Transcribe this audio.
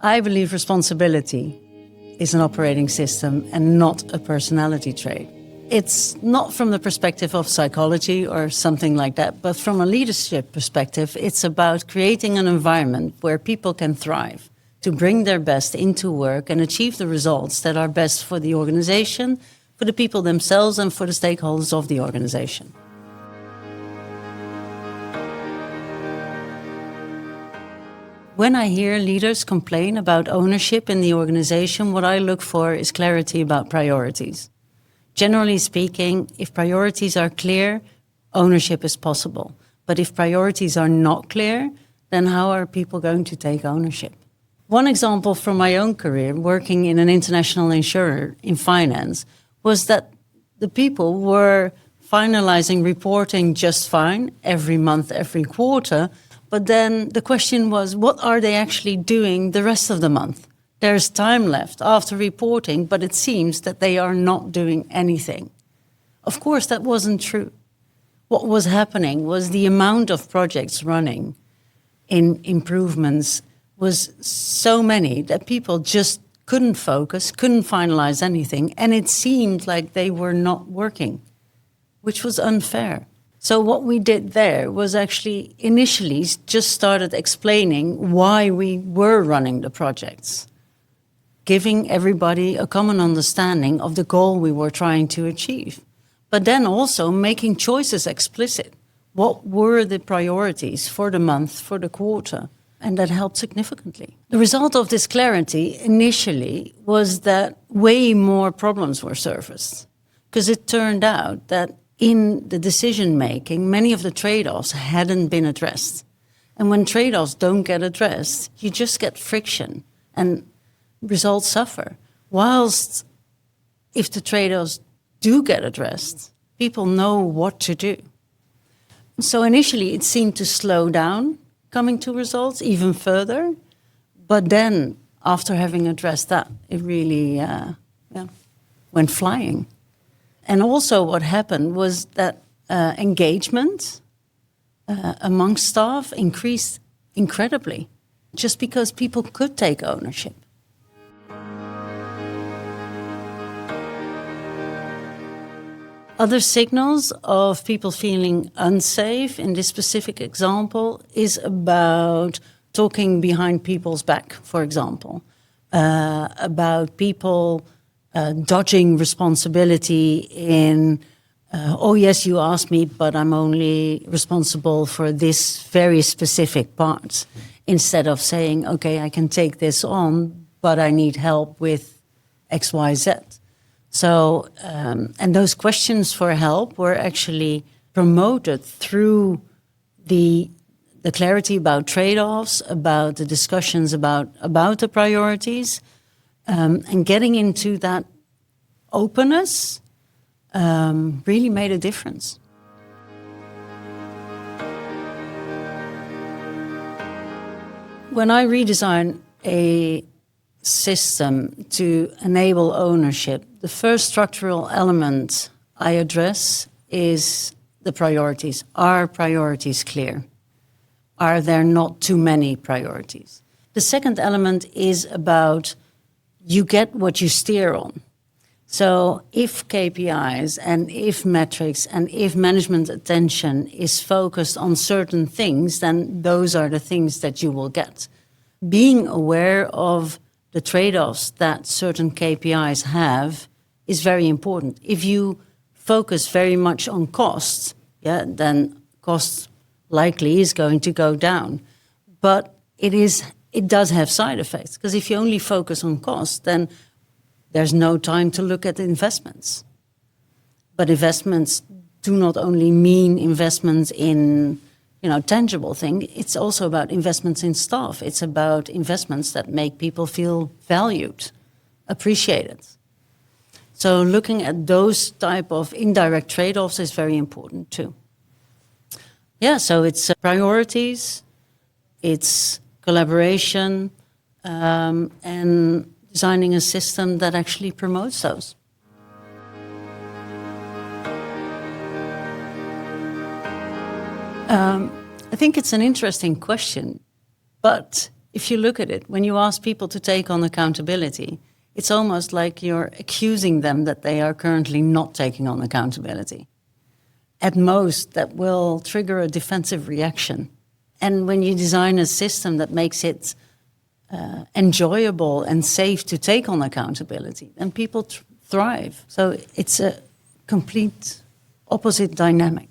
I believe responsibility is an operating system and not a personality trait. It's not from the perspective of psychology or something like that, but from a leadership perspective, it's about creating an environment where people can thrive, to bring their best into work and achieve the results that are best for the organization, for the people themselves, and for the stakeholders of the organization. When I hear leaders complain about ownership in the organization, what I look for is clarity about priorities. Generally speaking, if priorities are clear, ownership is possible. But if priorities are not clear, then how are people going to take ownership? One example from my own career, working in an international insurer in finance, was that the people were finalizing reporting just fine every month, every quarter. But then the question was, what are they actually doing the rest of the month? There's time left after reporting, but it seems that they are not doing anything. Of course, that wasn't true. What was happening was the amount of projects running in improvements was so many that people just couldn't focus, couldn't finalize anything, and it seemed like they were not working, which was unfair. So what we did there was actually initially just started explaining why we were running the projects, giving everybody a common understanding of the goal we were trying to achieve, but then also making choices explicit. What were the priorities for the month, for the quarter? And that helped significantly. The result of this clarity initially was that way more problems were surfaced, because it turned out that in the decision-making, many of the trade-offs hadn't been addressed. And when trade-offs don't get addressed, you just get friction and results suffer. Whilst if the trade-offs do get addressed, people know what to do. So initially it seemed to slow down coming to results even further. But then after having addressed that, it really went flying. And also what happened was that engagement among staff increased incredibly, just because people could take ownership. Other signals of people feeling unsafe in this specific example is about talking behind people's back, for example, about people dodging responsibility in, oh yes, you asked me, but I'm only responsible for this very specific part, instead of saying, okay, I can take this on, but I need help with X, Y, Z. So, and those questions for help were actually promoted through the clarity about trade-offs, about the discussions about the priorities, and getting into that openness really made a difference. When I redesign a system to enable ownership, the first structural element I address is the priorities. Are priorities clear? Are there not too many priorities? The second element is about you get what you steer on. So if KPIs and if metrics and if management attention is focused on certain things, then those are the things that you will get. Being aware of the trade-offs that certain KPIs have is very important. If you focus very much on costs, then costs likely is going to go down. But it does have side effects, because if you only focus on costs, then there's no time to look at investments. But investments do not only mean investments in tangible thing, it's also about investments in staff. It's about investments that make people feel valued, appreciated. So looking at those type of indirect trade-offs is very important too. Yeah, so it's priorities, it's collaboration, and designing a system that actually promotes those. I think it's an interesting question, but if you look at it, when you ask people to take on accountability, it's almost like you're accusing them that they are currently not taking on accountability. At most, that will trigger a defensive reaction. And when you design a system that makes it enjoyable and safe to take on accountability, then people thrive. So it's a complete opposite dynamic.